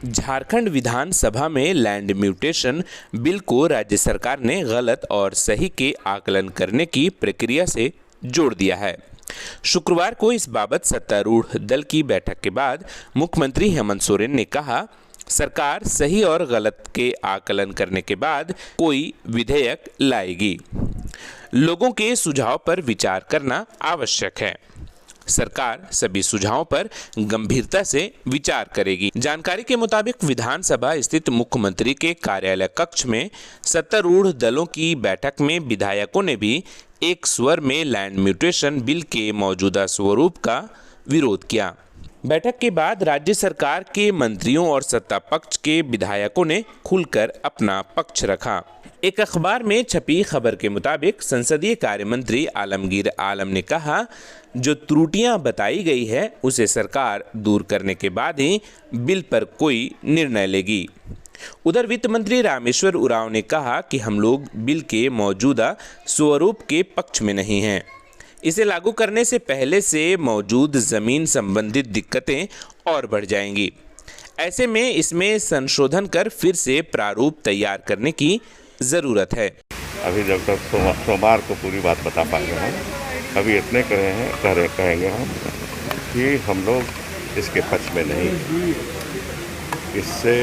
झारखंड विधानसभा में land mutation bill को राज्य सरकार ने गलत और सही के आकलन करने की प्रक्रिया से जोड़ दिया है। शुक्रवार को इस बाबत सत्तारूढ़ दल की बैठक के बाद मुख्यमंत्री हेमंत सोरेन ने कहा, सरकार सही और गलत के आकलन करने के बाद कोई विधेयक लाएगी। लोगों के सुझाव पर विचार करना आवश्यक है। सरकार सभी सुझावों पर गंभीरता से विचार करेगी। जानकारी के मुताबिक विधानसभा स्थित मुख्यमंत्री के कार्यालय कक्ष में सत्तारूढ़ दलों की बैठक में विधायकों ने भी एक स्वर में लैंड म्यूटेशन बिल के मौजूदा स्वरूप का विरोध किया। बैठक के बाद राज्य सरकार के मंत्रियों और सत्ता पक्ष के विधायकों ने खुलकर अपना पक्ष रखा। एक अखबार में छपी खबर के मुताबिक संसदीय कार्य मंत्री आलमगीर आलम ने कहा, जो त्रुटियां बताई गई है उसे सरकार दूर करने के बाद ही बिल पर कोई निर्णय लेगी। उधर वित्त मंत्री रामेश्वर उरांव ने कहा कि हम लोग बिल के मौजूदा स्वरूप के पक्ष में नहीं हैं। इसे लागू करने से पहले से मौजूद जमीन संबंधित दिक्कतें और बढ़ जाएंगी। ऐसे में इसमें संशोधन कर फिर से प्रारूप तैयार करने की ज़रूरत है। अभी जब तक सोमवार को पूरी बात बता पाएंगे हम। अभी इतने कहेंगे हम कि हम लोग इसके पक्ष में नहीं। इससे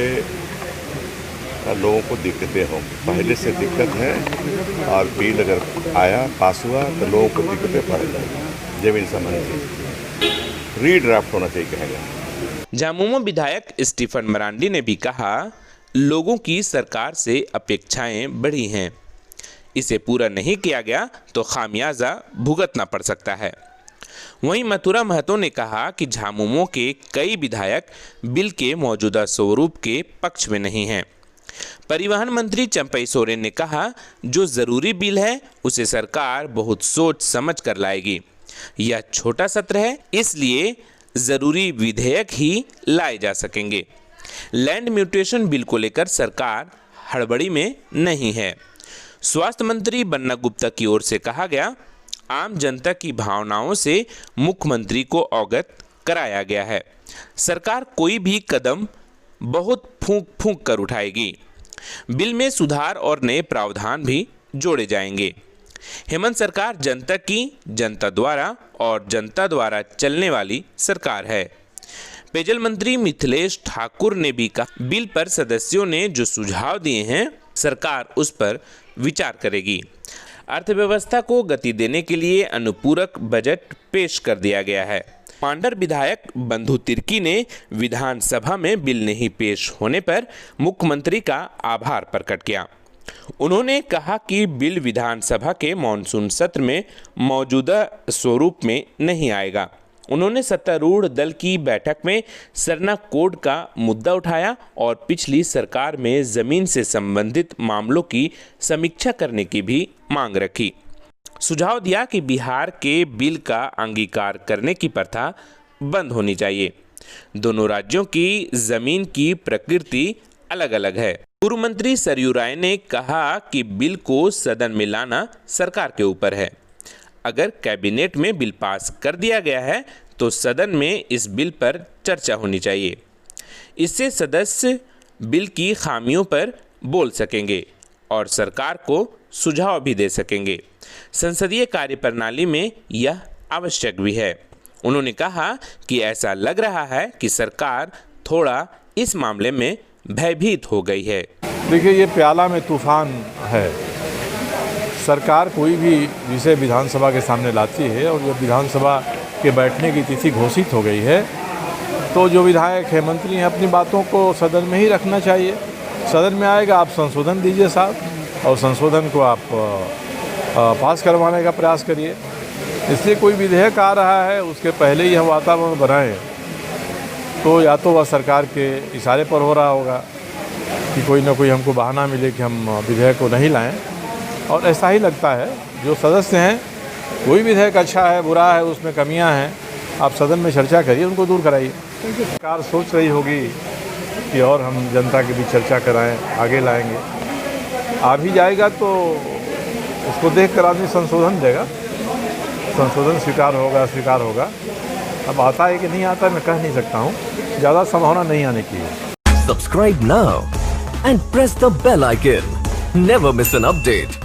लोगों को दिक्कतें हों, पहले से दिक्कत है और बिल अगर आया पास हुआ तो लोगों को दिक्कतें पड़ जाएंगी। जमीन संबंधी रीड्राफ्ट होना चाहिए कहेंगे। झामुमो विधायक स्टीफन मरांडी ने भी कहा, लोगों की सरकार से अपेक्षाएं बढ़ी हैं। इसे पूरा नहीं किया गया तो खामियाजा भुगतना पड़ सकता है। वहीं मथुरा महतो ने कहा कि झामुमो के कई विधायक बिल के मौजूदा स्वरूप के पक्ष में नहीं हैं। परिवहन मंत्री चंपई सोरेन ने कहा, जो जरूरी बिल है उसे सरकार बहुत सोच समझ कर लाएगी। यह छोटा सत्र है, इसलिए जरूरी विधेयक ही लाए जा सकेंगे। लैंड म्यूटेशन बिल को लेकर सरकार हड़बड़ी में नहीं है। स्वास्थ्य मंत्री बन्ना गुप्ता की ओर से कहा गया, आम जनता की भावनाओं से मुख्यमंत्री को अवगत कराया गया है। सरकार कोई भी कदम बहुत फूंक कर उठाएगी। बिल में सुधार और नए प्रावधान भी जोड़े जाएंगे। हेमंत सरकार जनता की, जनता द्वारा और जनता द्वारा चलने वाली सरकार है। पेयजल मंत्री मिथिलेश ठाकुर ने भी कहा, बिल पर सदस्यों ने जो सुझाव दिए हैं सरकार उस पर विचार करेगी। अर्थव्यवस्था को गति देने के लिए अनुपूरक बजट पेश कर दिया गया है। पांडर विधायक बंधु तिर्की ने विधानसभा में बिल नहीं पेश होने पर मुख्यमंत्री का आभार प्रकट किया। उन्होंने कहा कि बिल विधानसभा के मॉनसून सत्र में मौजूदा स्वरूप में नहीं आएगा। उन्होंने सत्तारूढ़ दल की बैठक में सरना कोड का मुद्दा उठाया और पिछली सरकार में जमीन से संबंधित मामलों की समीक्षा करने की भी मांग रखी। सुझाव दिया कि बिहार के बिल का अंगीकार करने की प्रथा बंद होनी चाहिए। दोनों राज्यों की जमीन की प्रकृति अलग अलग है। पूर्व मंत्री सरयू राय ने कहा कि बिल को सदन में लाना सरकार के ऊपर है। अगर कैबिनेट में बिल पास कर दिया गया है तो सदन में इस बिल पर चर्चा होनी चाहिए। इससे सदस्य बिल की खामियों पर बोल सकेंगे और सरकार को सुझाव भी दे सकेंगे। संसदीय कार्य प्रणाली में यह आवश्यक भी है। उन्होंने कहा कि ऐसा लग रहा है कि सरकार थोड़ा इस मामले में भयभीत हो गई है। देखिए, ये प्याला में तूफान है। सरकार कोई भी विषय विधानसभा के सामने लाती है और जब विधानसभा के बैठने की तिथि घोषित हो गई है तो जो विधायक है, मंत्री हैं, अपनी बातों को सदन में ही रखना चाहिए। सदन में आएगा, आप संशोधन दीजिए साहब और संशोधन को आप पास करवाने का प्रयास करिए। इसलिए कोई विधेयक आ रहा है उसके पहले ही हम वातावरण बनाएं तो या तो वह सरकार के इशारे पर हो रहा होगा कि कोई ना कोई हमको बहाना मिले कि हम विधेयक को नहीं लाएं, और ऐसा ही लगता है। जो सदस्य हैं, कोई विधेयक अच्छा है बुरा है उसमें कमियां हैं, आप सदन में चर्चा करिए, उनको दूर कराइए। क्योंकि सरकार सोच रही होगी कि और हम जनता के बीच चर्चा कराएं, आगे लाएंगे। आ भी जाएगा तो उसको देख कर आदमी संशोधन देगा, संशोधन स्वीकार होगा। अब आता है कि नहीं आता मैं कह नहीं सकता हूँ, ज़्यादा संभावना नहीं आने की है। Subscribe now and press the bell icon. Never miss an update.